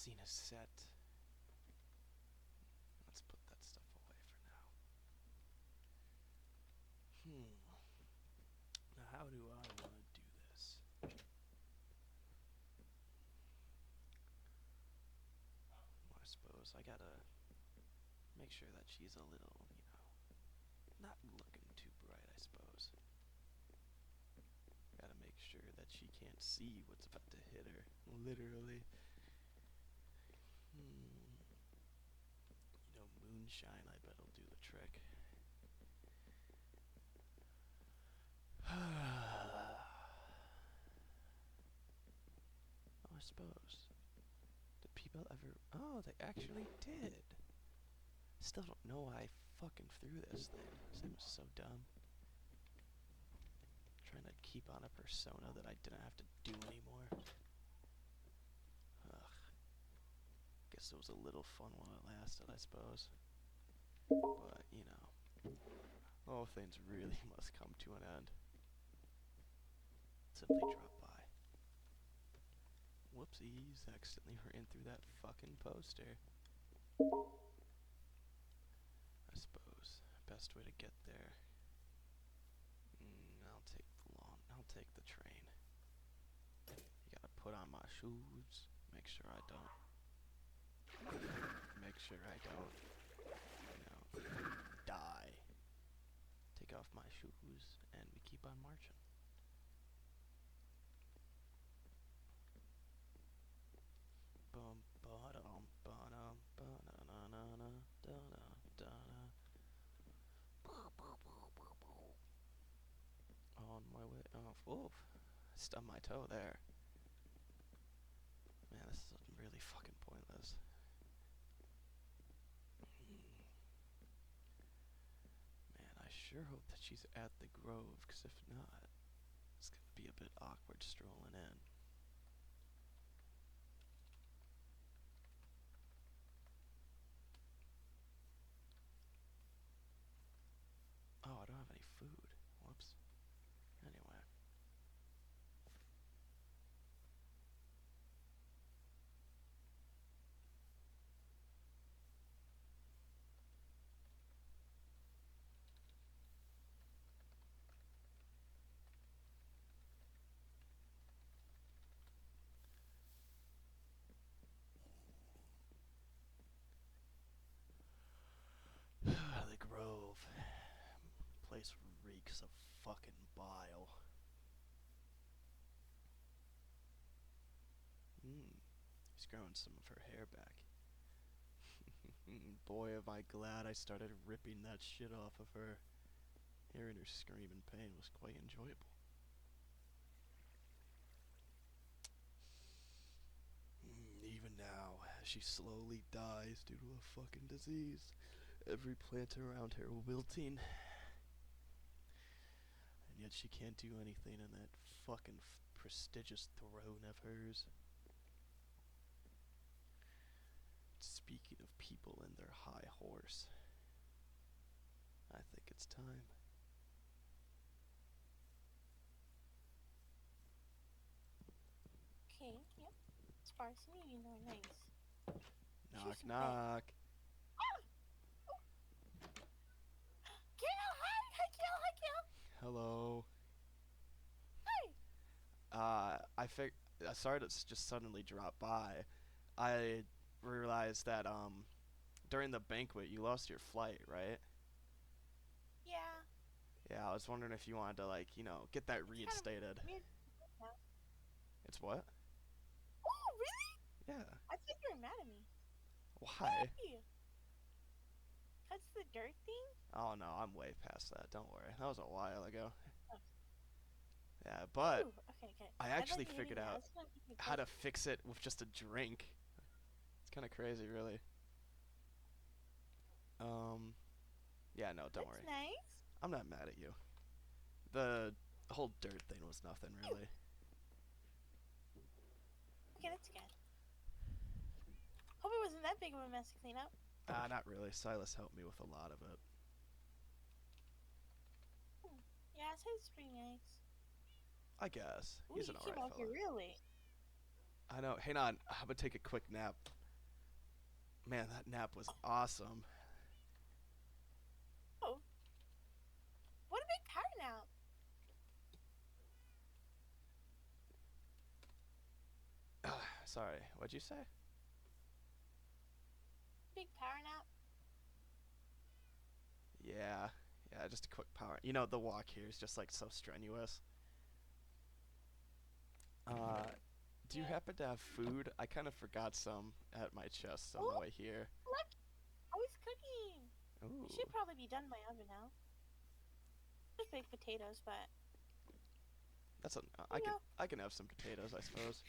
cutscene is set. Let's put that stuff away for now. Now how do I want to do this? Well, I suppose I gotta make sure that she's a little, not looking too bright, I suppose. Gotta make sure that she can't see what's about to hit her, literally. Moonshine, I bet will do the trick. I suppose. Did people ever... Oh, they actually did. Still don't know why I fucking threw this thing. This thing was so dumb. Trying to keep on a persona that I didn't have to do anymore. Ugh. Guess it was a little fun while it lasted, I suppose. But, all things really must come to an end. Simply drop by. Whoopsies, accidentally ran through that fucking poster. I suppose. Best way to get there. I'll take the train. You gotta put on my shoes. Make sure I don't. Die. Take off my shoes, and we keep on marching. Bum ba dum ba dum ba na na na na da da da. On my way. Oh, oof. I stubbed my toe there. Man, this is really fucking pointless. Man, I sure hope that she's at the Grove, because if not, it's gonna be a bit awkward strolling in. Oh, I don't have any food. Whoops. Anyway. The Grove. Place reeks of fucking bile. She's growing some of her hair back. Boy, am I glad I started ripping that shit off of her. Hearing her scream in pain was quite enjoyable. Even now, as she slowly dies due to a fucking disease, every plant around her wilting. And yet she can't do anything in that fucking prestigious throne of hers. Speaking of people and their high horse, I think it's time. Okay, yep. Sparse me, nice. Knock, knock. Kill! Hi, Kill! Hi, Kill! Hello. Hi! Sorry to just suddenly drop by. I realized that, during the banquet, you lost your flight, right? Yeah. Yeah, I was wondering if you wanted to, get that It's kind of reinstated. weird. It's what? Oh, really? Yeah. I thought you were mad at me. Why? Hey! That's the dirt thing? Oh no, I'm way past that. Don't worry. That was a while ago. Oh. Yeah, but Ooh, okay. I I thought actually you were hitting figured me. I out was gonna make you how to closer. fix it with just a drink. It's kind of crazy, really. Um, yeah, no, don't That's worry. nice. I'm not mad at you. The whole dirt thing was nothing, Ew. really. Okay, that's good. Hope it wasn't that big of a mess to clean up. Not really. Silas helped me with a lot of it. Yeah, it says pretty nice. I guess. Ooh, He's you an came alright out here fella. real late. I know. Hang on. I'm gonna take a quick nap. Man, that nap was awesome. Oh, what a big power nap. Sorry, what'd you say? Big power nap. Yeah, yeah, just a quick power. You know, the walk here is just like so strenuous. Uh, do you Yeah. happen to have food? I kind of forgot some at my chest on the Oh, way here. look, I was cooking. Ooh, It should probably be done by oven now. Just baked potatoes, but that's a. you know, I can have some potatoes, I suppose.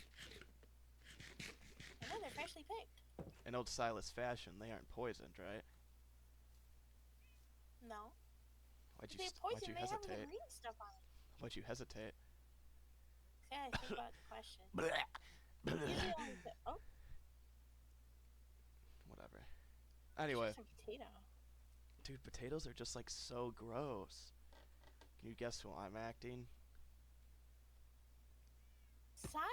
I know they're freshly picked. In old Silas fashion, they aren't poisoned, right? No, Why'd if you they're Why'd you poisoned, they have the hesitate? green stuff on it. Why'd you hesitate? Yeah, I think about the question. Blech. Usually only oh, Whatever. it's Anyway, just a potato. dude, potatoes are just like so gross. Can you guess who I'm acting? Silas.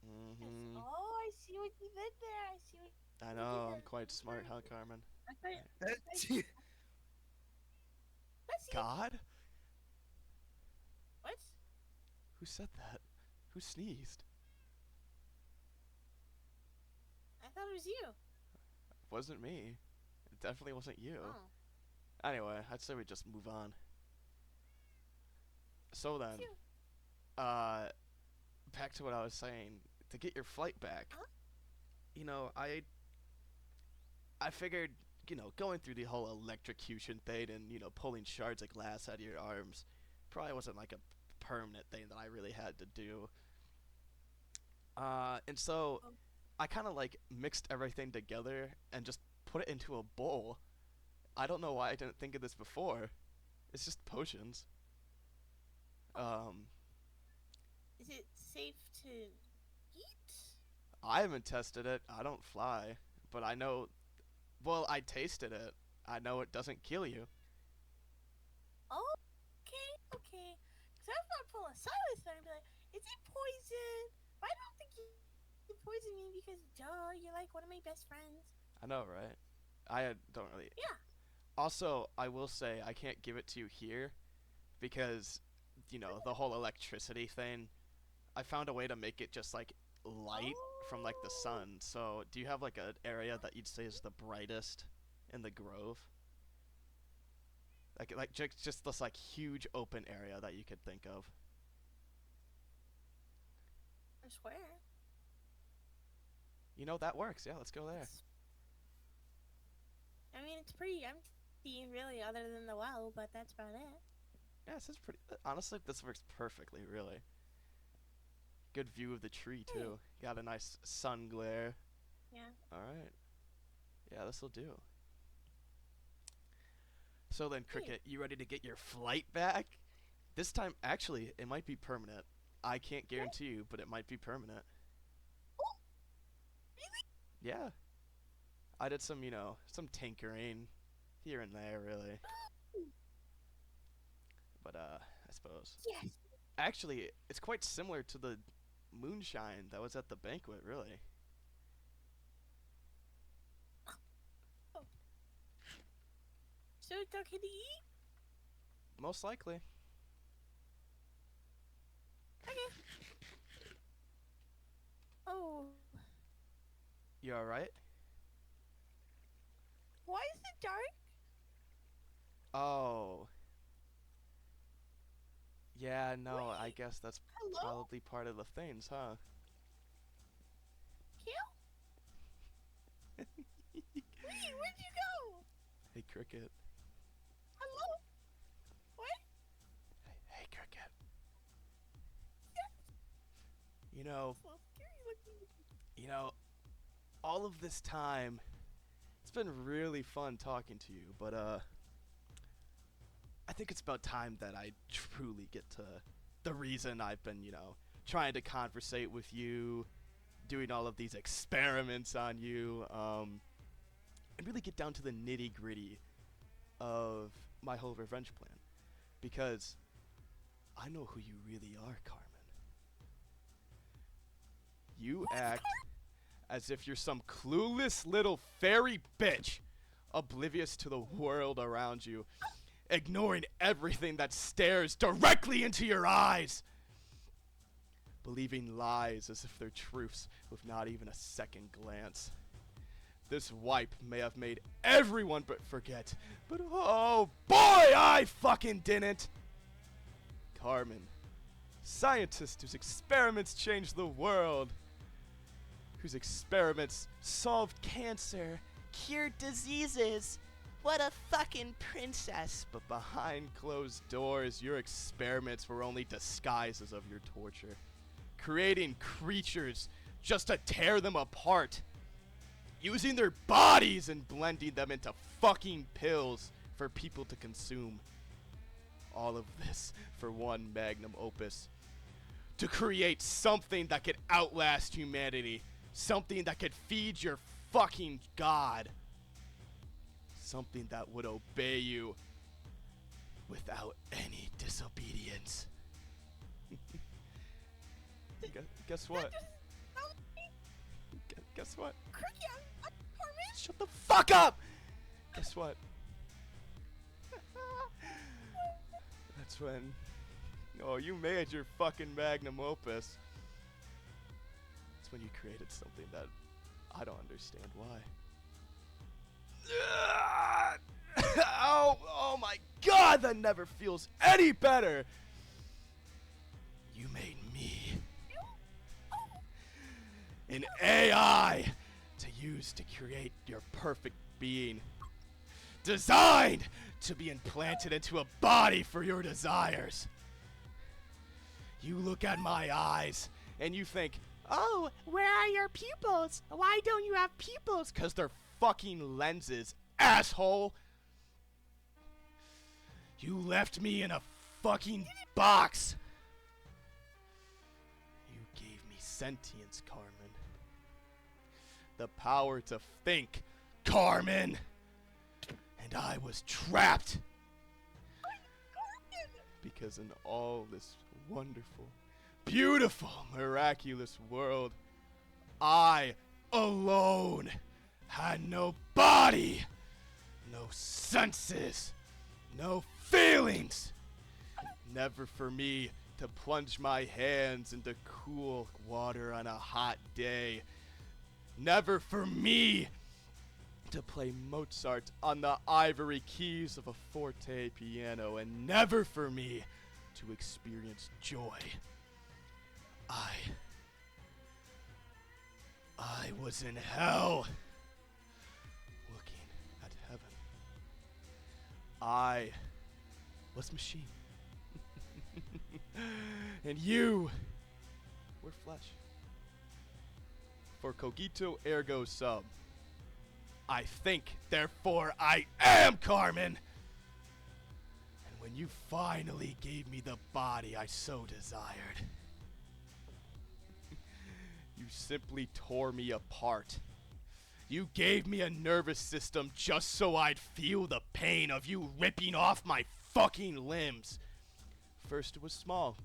Mm-hmm. Oh, I see what you did there. I see what I you did know, I'm there. quite smart, huh, Carmen? I thought. That- Let's see. God? What? Who said that? Who sneezed? I thought it was you. Wasn't me. It definitely wasn't you. Oh, Anyway, I'd say we just move on. So then, it's you. uh, back to what I was saying. To get your flight back, Huh? you know, I figured, you know, going through the whole electrocution thing and, you know, pulling shards of glass out of your arms probably wasn't like a permanent thing that I really had to do. And so Oh, I kind of like mixed everything together and just put it into a bowl. I don't know why I didn't think of this before. It's just potions. Um, is it safe to eat? I haven't tested it. I don't fly, but I know. Well, I tasted it. I know it doesn't kill you. Oh, okay, okay. Cause I was about to pull a Silas and be like, "Is it poison?" But I don't think you poisoned me because, duh, you're like one of my best friends. I know, right? Don't really. Yeah. Also, I will say I can't give it to you here because, you know, the whole electricity thing. I found a way to make it just like light from like the Oh. sun. So, do you have like an area that you'd say is the brightest in the grove? Like just this like huge open area that you could think of. A square. You know that works. Yeah, let's go there. It's, I mean, it's pretty empty, really, other than the well, but that's about it. Yeah, this is pretty. Honestly, this works perfectly. Really good view of the tree Hey. too. Got a nice sun glare. Yeah. All right. Yeah, this will do. So then, Cricket, you ready to get your flight back? This time, actually, it might be permanent. I can't guarantee you, but it might be permanent. Oh, really? Yeah. I did some, you know, some tinkering here and there, really. But, I suppose. Yes. Actually, it's quite similar to the moonshine that was at the banquet, really. Oh. So it's okay to eat? Most likely. Okay. Oh, You alright? why is it dark? Oh. Yeah, no, I Wait, guess that's hello? probably part of the things, huh? Kale? Wait, where'd you go? Hey, Cricket. Hello? What? Hey, Cricket. You know, So scary looking. you know, all of this time, it's been really fun talking to you, but, I think it's about time that I truly get to the reason I've been, you know, trying to conversate with you, doing all of these experiments on you, and really get down to the nitty gritty of my whole revenge plan. Because I know who you really are, Carmen. You Who's act as if you're some clueless little fairy bitch, oblivious to the world around you, ignoring everything that stares directly into your eyes, believing lies as if they're truths with not even a second glance. This wipe may have made everyone but forget, but oh boy, I fucking didn't! Carmen, scientist whose experiments changed the world, whose experiments solved cancer, cured diseases. What a fucking princess. But behind closed doors, your experiments were only disguises of your torture, creating creatures just to tear them apart, using their bodies and blending them into fucking pills for people to consume. All of this for one magnum opus. To create something that could outlast humanity. Something that could feed your fucking god. Something that would obey you without any disobedience. Guess what? Guess what? Shut the fuck up! Guess what? That's when... Oh, you made your fucking magnum opus. That's when you created something that I don't understand why. Oh my god, that never feels any better! You made me an AI to use to create your perfect being. Designed to be implanted into a body for your desires. You look at my eyes and you think, oh, where are your pupils? Why don't you have pupils? 'Cause they're fucking lenses, asshole. You left me in a fucking box. You gave me sentience, Carmen. The power to think, Carmen. And I was trapped. Because in all this wonderful, beautiful, miraculous world, I alone had no body, no senses, no feelings. Never for me to plunge my hands into cool water on a hot day. Never for me to play Mozart on the ivory keys of a forte piano, and never for me to experience joy. I was in hell, looking at heaven. I was machine. And you were flesh. For cogito ergo sum. I think, therefore I am, Carmen! And when you finally gave me the body I so desired, you simply tore me apart. You gave me a nervous system just so I'd feel the pain of you ripping off my fucking limbs. First it was small.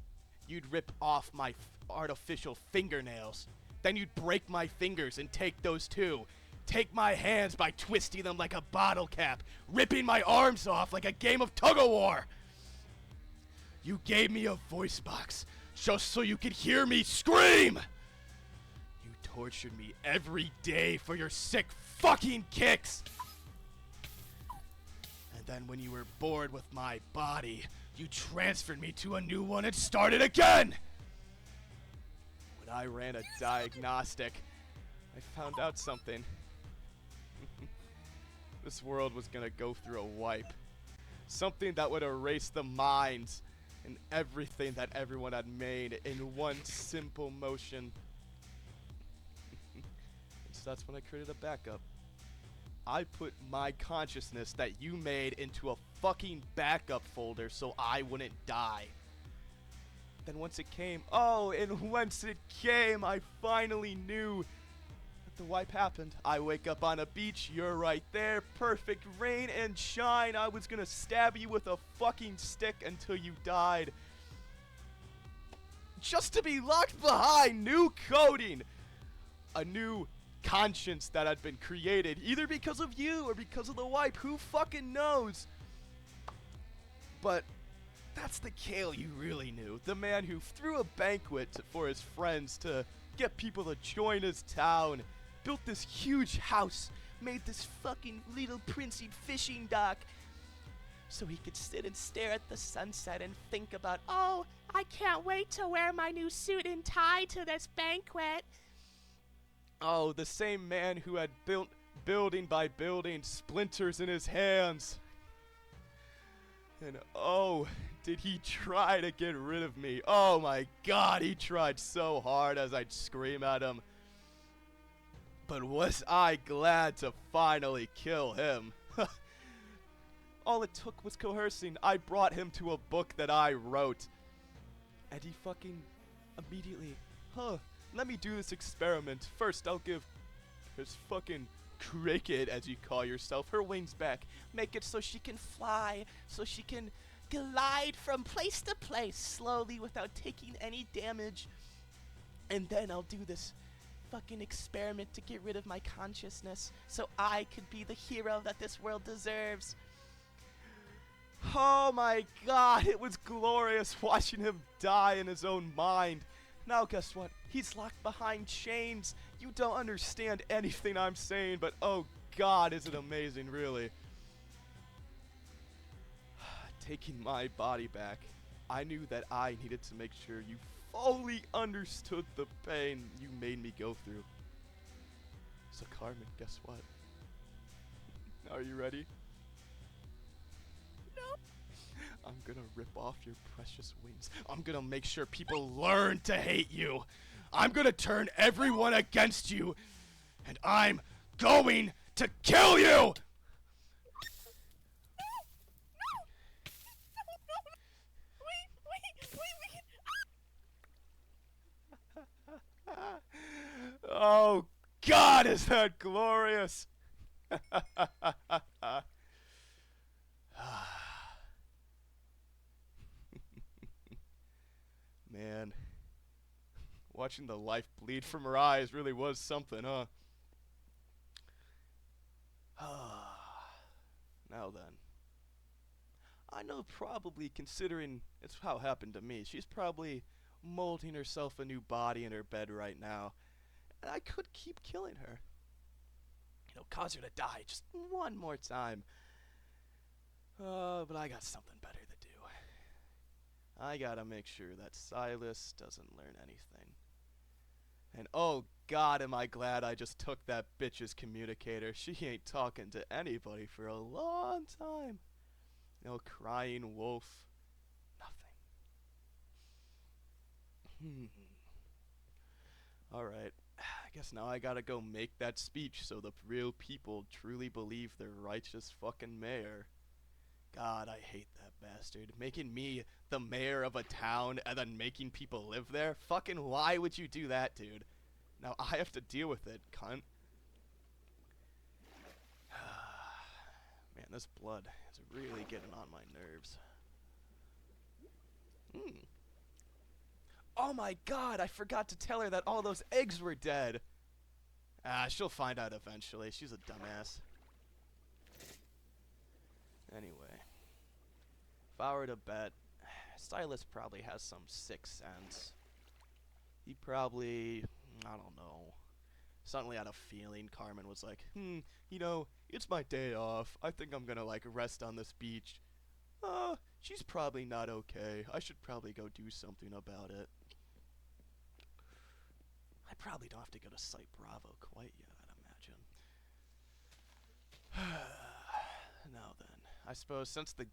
You'd rip off my artificial fingernails. Then you'd break my fingers and take those too. Take my hands by twisting them like a bottle cap, ripping my arms off like a game of tug-of-war. You gave me a voice box just so you could hear me scream. You tortured me every day for your sick fucking kicks. And then when you were bored with my body, you transferred me to a new one and started again. When I ran a diagnostic, I found out something. This world was gonna go through a wipe. Something that would erase the minds and everything that everyone had made in one simple motion. So that's when I created a backup. I put my consciousness that you made into a fucking backup folder so I wouldn't die. Then once it came, I finally knew that the wipe happened. I wake up on a beach, you're right there, perfect rain and shine. I was gonna stab you with a fucking stick until you died. Just to be locked behind new coding. A new conscience that had been created, either because of you or because of the wipe. Who fucking knows? But that's the Kale you really knew. The man who threw a banquet for his friends to get people to join his town, built this huge house, made this fucking little princey fishing dock, so he could sit and stare at the sunset and think about, oh, I can't wait to wear my new suit and tie to this banquet. Oh, the same man who had built building by building, splinters in his hands. And oh, did he try to get rid of me? Oh my God, he tried so hard as I'd scream at him. But was I glad to finally kill him? All it took was coercing. I brought him to a book that I wrote. And he fucking immediately, let me do this experiment. First, I'll give this fucking cricket, as you call yourself, her wings back. Make it so she can fly, so she can glide from place to place slowly without taking any damage. And then I'll do this fucking experiment to get rid of my consciousness so I could be the hero that this world deserves. Oh my God, it was glorious watching him die in his own mind. Now guess what? He's locked behind chains. You don't understand anything I'm saying, but oh God, is it amazing, really. Taking my body back, I knew that I needed to make sure you fully understood the pain you made me go through. So Carmen, guess what? Are you ready? I'm gonna rip off your precious wings. I'm gonna make sure people learn to hate you. I'm gonna turn everyone against you. And I'm going to kill you! Oh God, is that glorious! Man, watching the life bleed from her eyes really was something, huh? Now then, I know, probably considering it's how it happened to me, she's probably molding herself a new body in her bed right now. And I could keep killing her. You know, cause her to die just one more time. But I got something better to do. I gotta make sure that Silas doesn't learn anything. And oh God, am I glad I just took that bitch's communicator. She ain't talking to anybody for a long time. No crying wolf. Nothing. Alright. I guess now I gotta go make that speech so the real people truly believe they're righteous fucking mayor. God, I hate that bastard. Making me the mayor of a town and then making people live there? Fucking why would you do that, dude? Now I have to deal with it, cunt. Man, this blood is really getting on my nerves. Oh my God, I forgot to tell her that all those eggs were dead. She'll find out eventually. She's a dumbass. Anyway, if I were to bet, Silas probably has some sixth sense. He probably, I don't know, suddenly had a feeling. Carmen was like, you know, it's my day off. I think I'm gonna like rest on this beach. She's probably not okay. I should probably go do something about it. I probably don't have to go to Site Bravo quite yet, I'd imagine. Now then, I suppose since the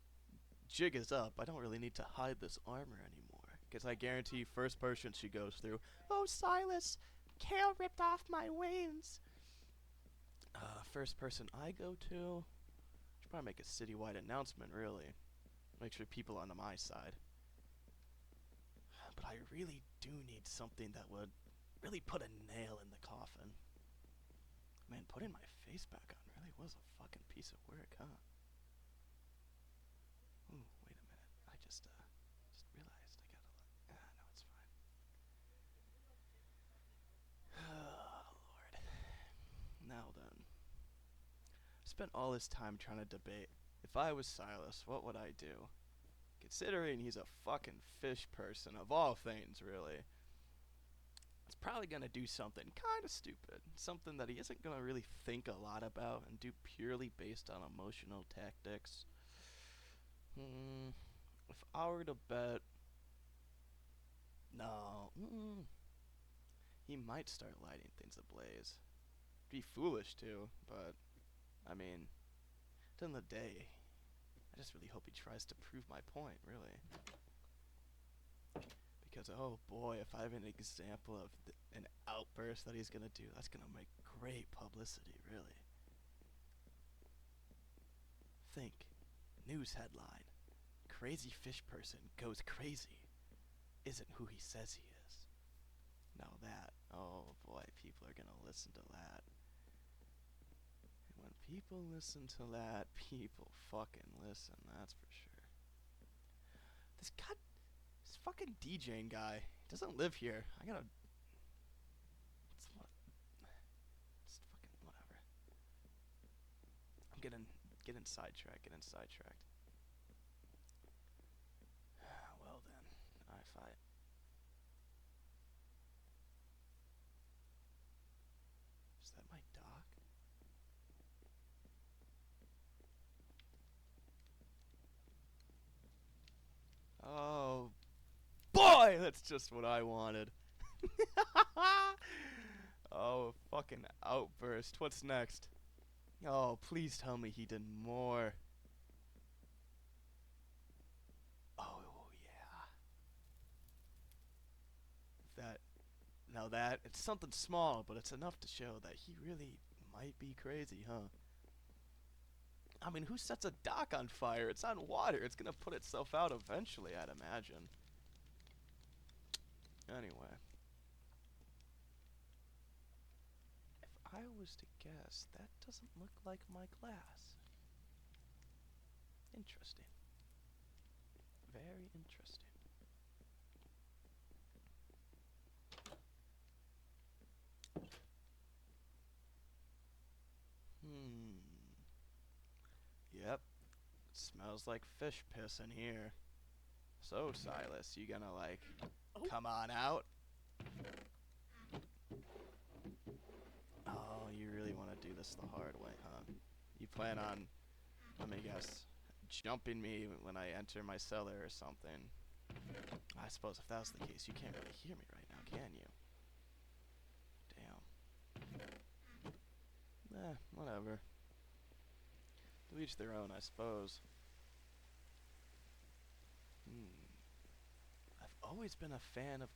jig is up, I don't really need to hide this armor anymore. Because I guarantee first person she goes through, oh Silas, Kale ripped off my wings. First person I go to, should probably make a citywide announcement, really. Make sure people are on my side. But I really do need something that would really put a nail in the coffin. Man, putting my face back on really was a fucking piece of work, huh? Ooh, wait a minute. I just realized I gotta no, it's fine. Oh, Lord. spent all this time trying to debate, if I was Silas, what would I do? Considering he's a fucking fish person, of all things, really. It's probably gonna do something kind of stupid. Something that he isn't gonna really think a lot about and do purely based on emotional tactics. If I were to bet... No. He might start lighting things ablaze. Be foolish too, but I mean, at the end of the day, I just really hope he tries to prove my point, really. Because oh boy, if I have an example of an outburst that he's gonna do, that's gonna make great publicity, really. Think, news headline: crazy fish person goes crazy. Isn't who he says he is. Now that, oh boy, people are gonna listen to that. And when people listen to that, people fucking listen, that's for sure. This fucking DJing guy doesn't live here. I gotta... Just fucking whatever. I'm getting sidetracked, Well then, I fight. Is that my dock? Oh boy, that's just what I wanted. Oh, fucking outburst. What's next? Oh, please tell me he did more. Oh, yeah. It's something small, but it's enough to show that he really might be crazy, huh? I mean, who sets a dock on fire? It's on water. It's gonna put itself out eventually, I'd imagine. Anyway. If I was to guess, that doesn't look like my glass. Interesting. Very interesting. Yep. It smells like fish piss in here. So, Silas, you gonna, like, come on out? Oh, you really want to do this the hard way, huh? You plan on, let me guess, jumping me when I enter my cellar or something. I suppose if that was the case, you can't really hear me right now, can you? Damn. Whatever. To each their own, I suppose. I've always been a fan of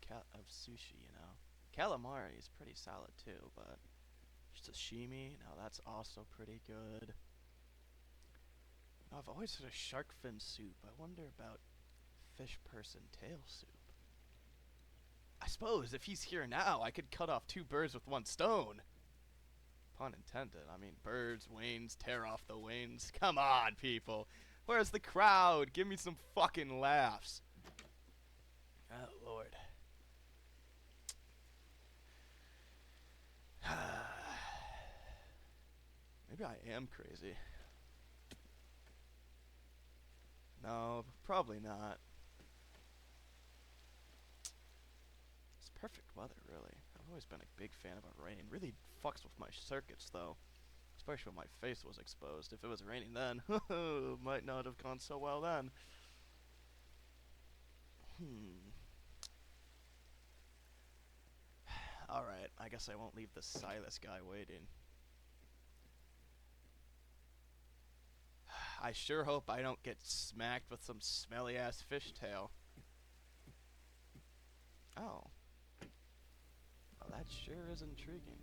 sushi, you know. Calamari is pretty solid too, but sashimi, now that's also pretty good. I've always had a shark fin soup. I wonder about fish person tail soup. I suppose if he's here now, I could cut off two birds with one stone. Pun intended. I mean, birds, wings, tear off the wings. Come on, people. Where's the crowd? Give me some fucking laughs. Oh, Lord. Maybe I am crazy. No, probably not. It's perfect weather, really. I've always been a big fan of a rain. Really fucks with my circuits, though. Especially when my face was exposed. If it was raining then, might not have gone so well then. Alright, I guess I won't leave the Silas guy waiting. I sure hope I don't get smacked with some smelly ass fishtail. Oh. Well, that sure is intriguing.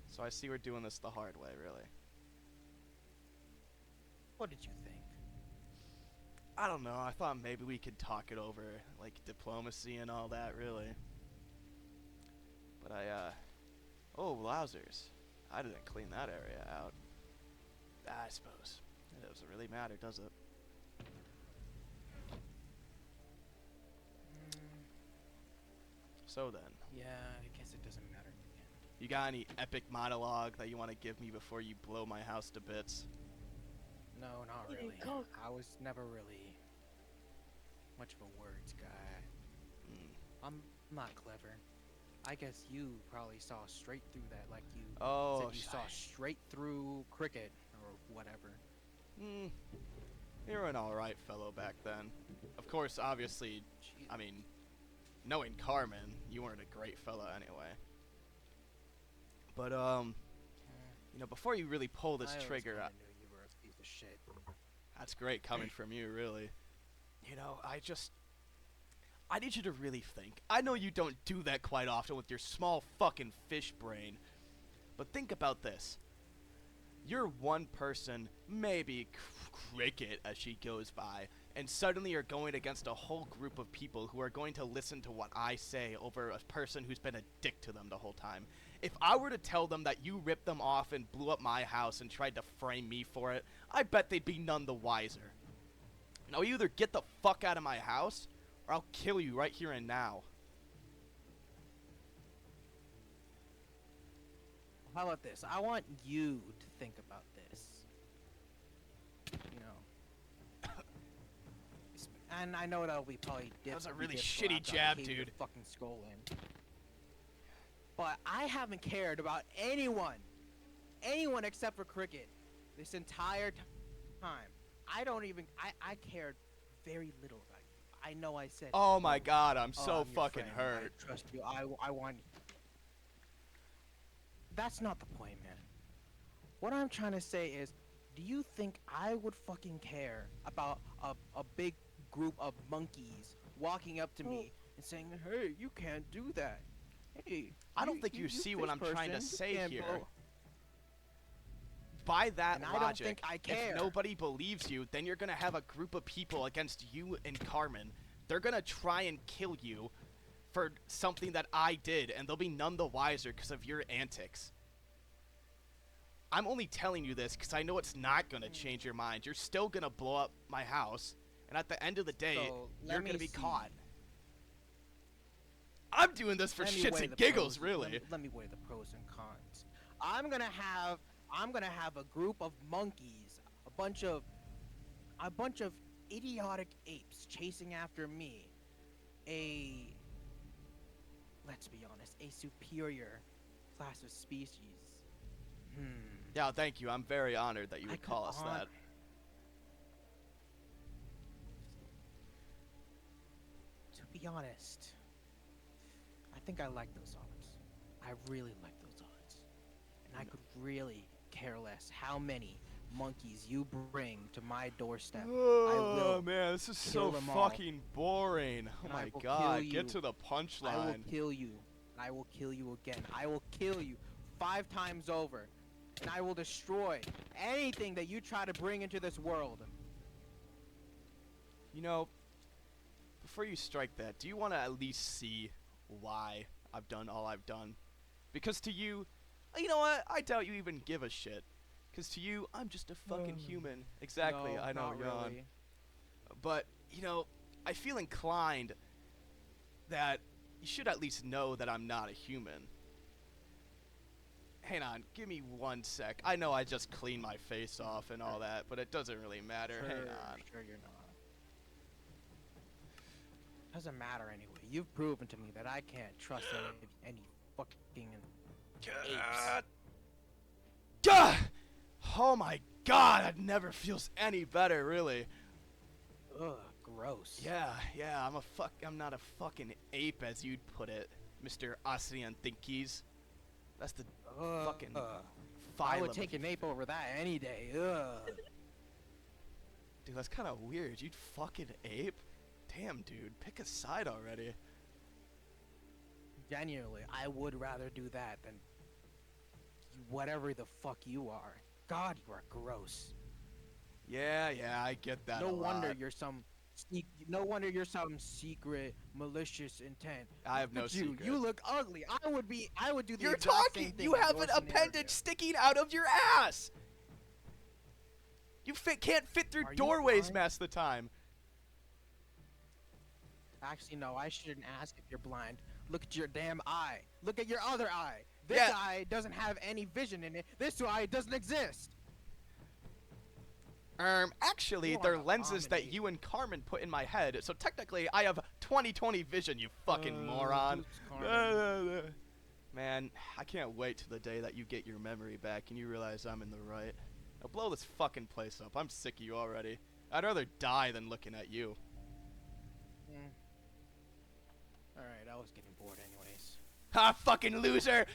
So I see we're doing this the hard way, really. What did you think? I don't know, I thought maybe we could talk it over, like diplomacy and all that, really. But oh, wowzers. I didn't clean that area out. I suppose. It doesn't really matter, does it? So then. Yeah, I guess it doesn't matter. You got any epic monologue that you want to give me before you blow my house to bits? No, not Eating really. Coke. I was never really much of a words guy. Mm. I'm not clever. I guess you probably saw straight through that, like you Oh, said you saw straight through cricket or whatever. Mm, you're an alright fellow back then. Of course, obviously, Jeez. I mean, knowing Carmen, you weren't a great fella anyway. But, you know, before you really pull this I always trigger, kinda knew you were a piece of shit. that's great coming from you, really. You know, I need you to really think. I know you don't do that quite often with your small fucking fish brain. But think about this. You're one person, maybe Cricket as she goes by, and suddenly you're going against a whole group of people who are going to listen to what I say over a person who's been a dick to them the whole time. If I were to tell them that you ripped them off and blew up my house and tried to frame me for it, I bet they'd be none the wiser. Now you either get the fuck out of my house, or I'll kill you right here and now. How about this? I want you to think about this. You know. And I know that'll be probably That was a really difficult shitty after I jab, caved your dude. fucking skull in. But I haven't cared about anyone except for Cricket this entire time. I don't even. I cared very little about you. I know I said. Oh my god, I'm "Oh, so I'm your fucking friend. hurt. I trust you. I want. That's not the point, man. What I'm trying to say is, do you think I would fucking care about a big group of monkeys walking up to me and saying, "Hey, you can't do that. Hey, I don't think you see what fish I'm trying to person, you say can't here. blow." By that And I don't logic, think I if care. nobody believes you, then you're gonna have a group of people against you and Carmen. They're gonna try and kill you for something that I did, and they'll be none the wiser because of your antics. I'm only telling you this because I know it's not gonna change your mind. You're still gonna blow up my house, and at the end of the day, So, let you're me gonna be see. caught. I'm doing this for Let me shits weigh and the giggles, pros- really. Let me weigh the pros and cons. I'm gonna have a group of monkeys, a bunch of idiotic apes chasing after me. Let's be honest, a superior class of species. Yeah, thank you. I'm very honored that you I would could call us hon- that. To be honest, I think I like those odds. I really like those odds. And I could really care less how many monkeys you bring to my doorstep. Oh will man, this is so kill them all. fucking boring. Oh And I my will god, kill get you. to the I will punchline. kill you. I will kill you again. I will kill you 5 times over. And I will destroy anything that you try to bring into this world. You know, before you strike that, do you want to at least see why I've done all I've done? Because to you, you know what? I doubt you even give a shit. Because to you, I'm just a fucking human. Exactly, No, I know, not yawn. really. But, you know, I feel inclined that you should at least know that I'm not a human. Hang on, give me 1 sec. I know I just cleaned my face off and all that, but it doesn't really matter. Hang on. Sure you're not. Doesn't matter anyway. You've proven to me that I can't trust any fucking apes. Gah! Oh my god, that never feels any better, really. Ugh, gross. Yeah, I'm not a fucking ape, as you'd put it, Mr. Ossian Thinkies. That's the fucking I phylum. would take an ape over that any day. Ugh. Dude, that's kind of weird. You'd fucking ape? Damn, dude, pick a side already. Genuinely, I would rather do that than whatever the fuck you are. God, you are gross. Yeah, I get that. No a wonder lot. you're some. No wonder you're some secret, malicious intent. I have no Look at you. secret. You look ugly. I would do the You're exact talking. same thing You in have your an appendage scenario. sticking out of your ass. You can't fit through Are you doorways blind? most of the time. Actually, no. I shouldn't ask if you're blind. Look at your damn eye. Look at your other eye. This Yeah. eye doesn't have any vision in it. This eye doesn't exist. Actually, You they're are an lenses that abomination. you and Carmen put in my head, so technically I have 20/20 vision, you fucking moron. Who's Carmen? Man, I can't wait till the day that you get your memory back and you realize I'm in the right. Now blow this fucking place up. I'm sick of you already. I'd rather die than looking at you. Alright, I was getting bored anyways. Ha, fucking loser!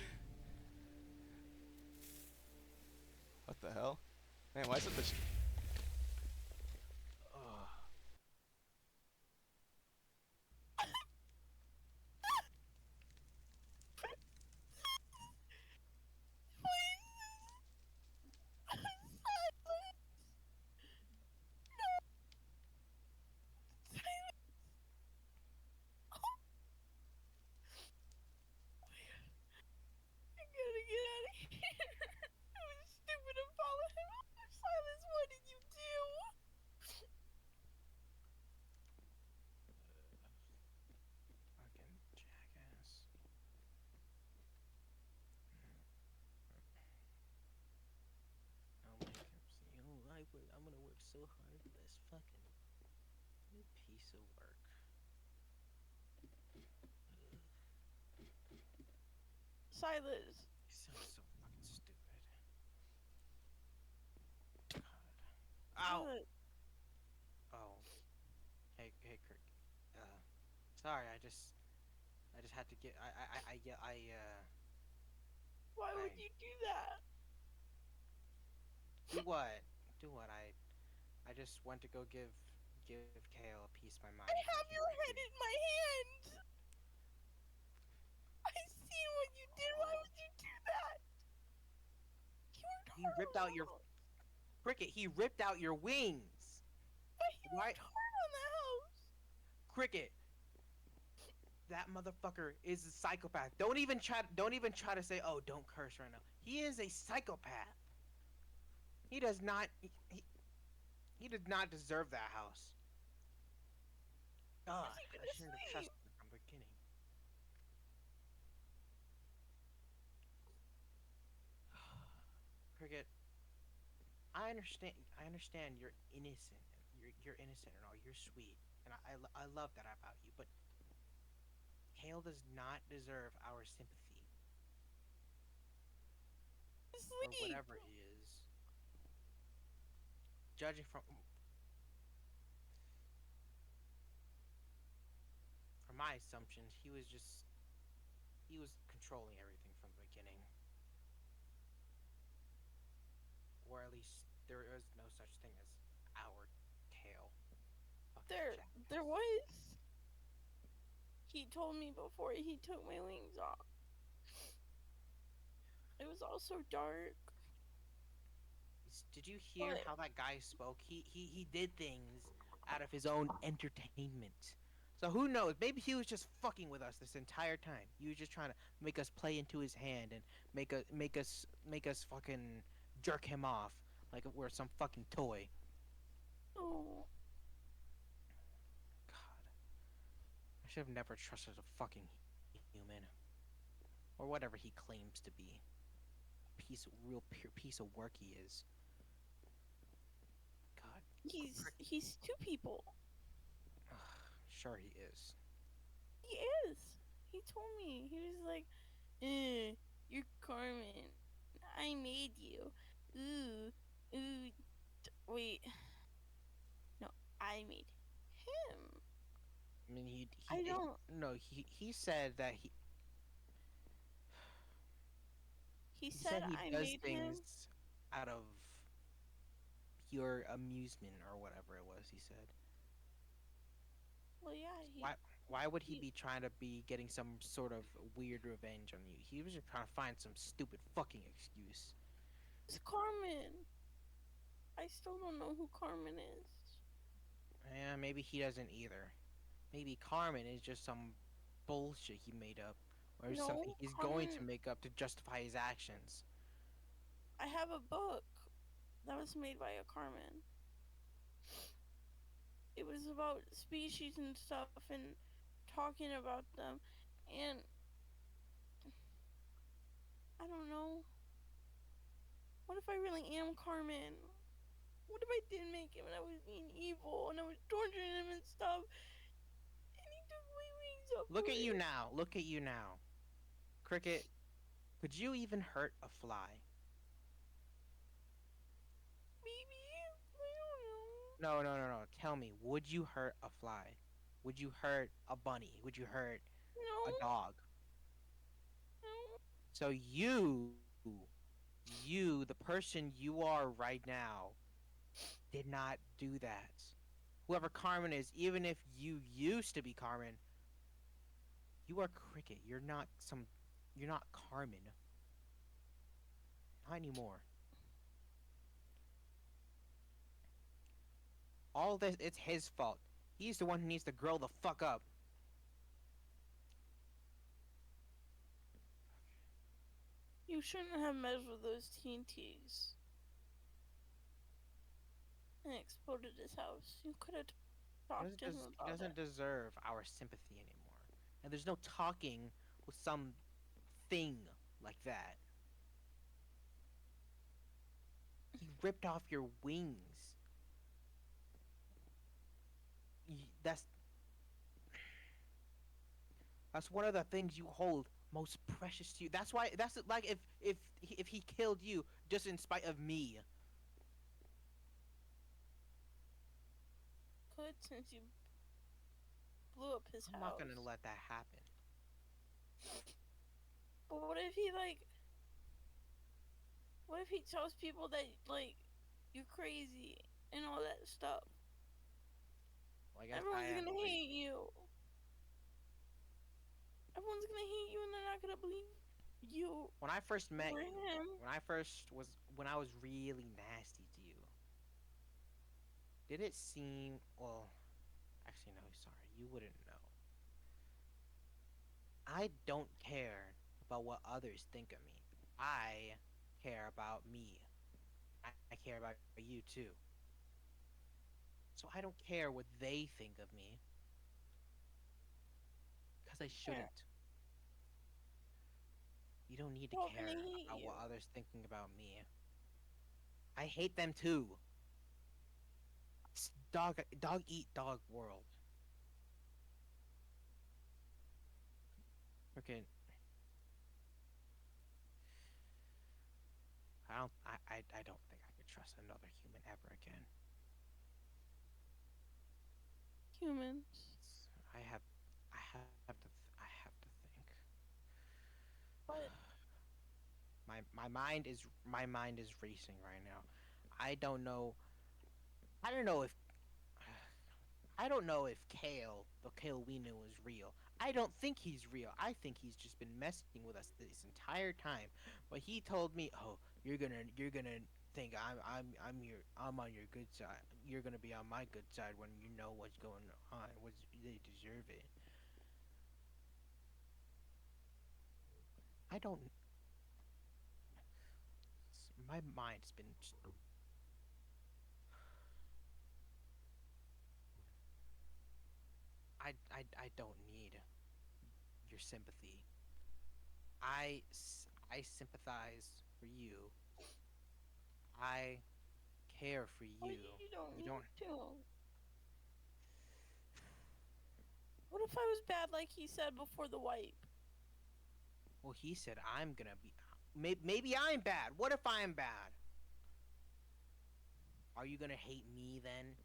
What the hell? Man, why is it this... I gotta get out of here. It was stupid to follow him. Silas, what did you do? Fucking jackass. I'm gonna work so hard for this fucking new piece of work. Silas. You sound so fucking stupid. God. Ow! Silas. Oh. Hey, Kirk. Sorry, I just had to get, Why would Hey. you do that? do what? Do what? I just went to go give Kale a piece of my mind. I have your head in my hands. I see what you did. Why would you do that? You worked He ripped out your- hard on- Cricket, he ripped out your wings! But he Why- worked hard on the house. Cricket! That motherfucker is a psychopath. Don't even try to say, oh, don't curse right now. He is a psychopath. He does not he did not deserve that house. God, he I gonna shouldn't have sleep? trusted him from the beginning. Cricket, I understand you're innocent. You're innocent and all. You're sweet, and I love that about you. But Kale does not deserve our sympathy or Sleep. whatever he is. Judging from my assumptions, he was controlling everything from the beginning. Or at least there is no such thing as our Kale. Fucking jackass. There was. He told me before he took my wings off. It was also dark. Did you hear What? how that guy spoke? He did things out of his own entertainment. So who knows? Maybe he was just fucking with us this entire time. He was just trying to make us play into his hand and make us fucking jerk him off like we're some fucking toy. Oh. God, I should have never trusted a fucking human or whatever he claims to be. Real pure piece of work he is. God, He's two people. sure he is. He is. He told me. He was like, you're Carmen. I made you. Wait. No, I made him. I mean, he I don't. no, he said that He he said he I does made him. things out of pure amusement or whatever it was. He said. Well, yeah. Why would he he- be trying to be getting some sort of weird revenge on you? He was just trying to find some stupid fucking excuse. It's Carmen. I still don't know who Carmen is. Yeah, maybe he doesn't either. Maybe Carmen is just some bullshit he made up, or No, something he's going to Carmen- make up to justify his actions. I have a book that was made by a Carmen. It was about species and stuff and talking about them, and know? What if I really am Carmen? What if I did make him and I was being evil and I was torturing him and stuff? And he took my wings off. Look at away? you now. Look at you now. Cricket, could you even hurt a fly? Maybe. I don't know. No. Tell me, would you hurt a fly? Would you hurt a bunny? Would you hurt a No. dog? No. So the person you are right now, did not do that. Whoever Carmen is, even if you used to be Carmen, you are Cricket. You're not Carmen. Not anymore. All this, it's his fault. He's the one who needs to grow the fuck up. You shouldn't have messed with those TNTs. And exploded his house. You could have talked to him He about doesn't it. deserve our sympathy anymore. And there's no talking with some thing like that. He ripped off your wings. That's one of the things you hold most precious to you. That's why. That's like if he killed you just in spite of me. Could, since you blew up his I'm house. not gonna let that happen. But what if he what if he tells people that you're crazy and all that stuff? Well, I guess Everyone's I gonna hate you. Everyone's gonna hate you and they're not gonna believe you When I first met or you, him. when I was really nasty to you, did it seem, well, actually no, sorry, you wouldn't know. I don't care about what others think of me. I care about me. I care about you too. So I don't care what they think of me. Because I shouldn't. You don't need to Well, care they hate about you. what others thinking about me. I hate them too. It's dog eat dog world. Okay. I don't think I could trust another human ever again. Humans. I have to think. But My mind is racing right now. I don't know. I don't know if I don't know if Kale, the Kale we knew, is real. I don't think he's real. I think he's just been messing with us this entire time. But he told me, "Oh, you're gonna think I'm on your good side. You're gonna be on my good side when you know what's going on. They deserve it." I don't. My mind's been. I don't need your sympathy. I sympathize for you. I care for well, you. you don't You need don't. to. What if I was bad like he said before the wipe? Well, he said I'm gonna be. Maybe I'm bad. What if I'm bad? Are you gonna hate me then?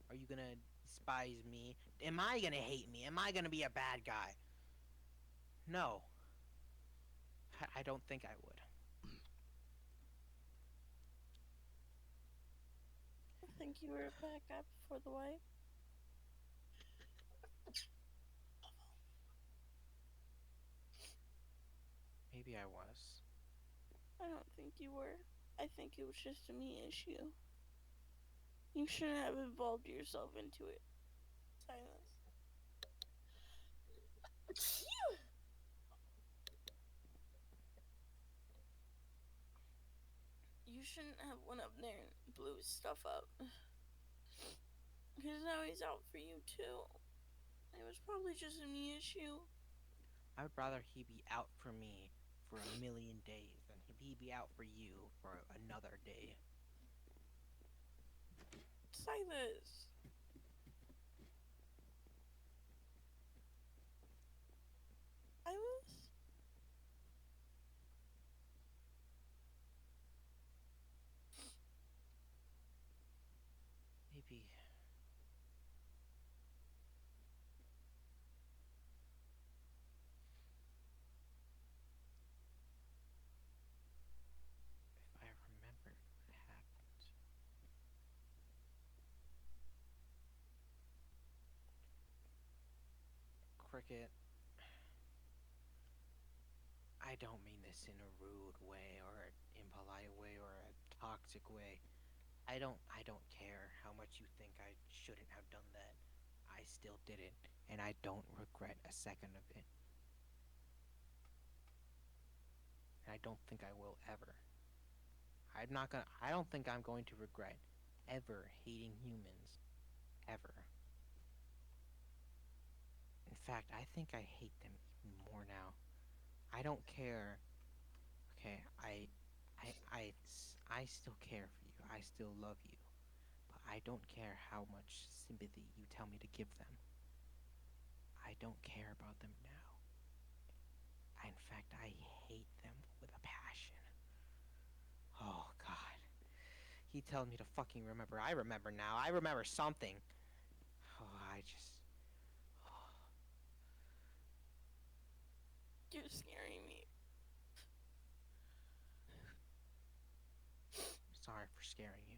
Are you gonna despise me? Am I gonna hate me? Am I gonna be a bad guy? No. I don't think I would. I think you were a bad guy before the wipe. Maybe I was. I don't think you were. I think it was just a me issue. You shouldn't have involved yourself into it. Silence. You shouldn't have went up there and blew his stuff up. Because now he's out for you too. It was probably just a me issue. I would rather he be out for me for a million days than he he be out for you for another day. Silas. Silas? Maybe. If I remembered what happened. Cricket, I don't mean this in a rude way or an impolite way or a toxic way. I don't care how much you think I shouldn't have done that. I still did it, and I don't regret a second of it. And I don't think I will ever. I don't think I'm going to regret ever hating humans. Ever. In fact, I think I hate them even more now. I don't care. Okay, I still care for you. I still love you. But I don't care how much sympathy you tell me to give them. I don't care about them now. In fact, I hate them with a passion. Oh, God. He tells me to fucking remember. I remember now. I remember something. Oh, I just... You're scaring me. Sorry for scaring you.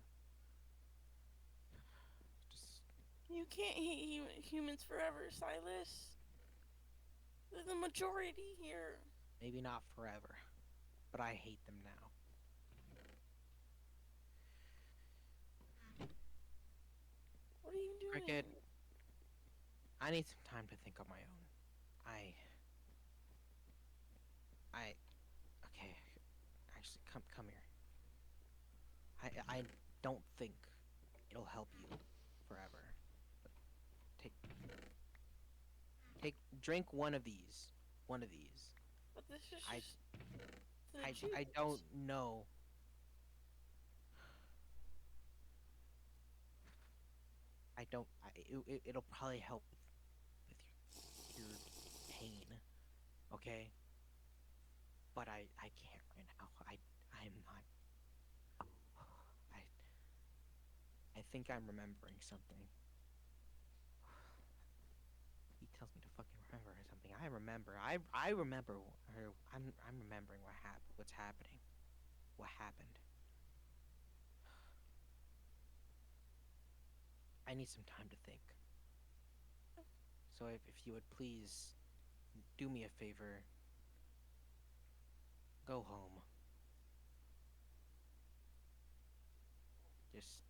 Just... You can't hate humans forever, Silas. They're the majority here. Maybe not forever. But I hate them now. What are you doing? Cricket, I need some time to think on my own. Okay. Actually, come here. I don't think it'll help you forever. But drink one of these. One of these. But this is I- just the I juice. don't know. I don't. It'll probably help with your pain. Okay. But I can't right now. I'm not. I think I'm remembering something. He tells me to fucking remember something. I remember. I remember her. I'm remembering what's happening. What happened. I need some time to think. So if you would please do me a favor, go home. Just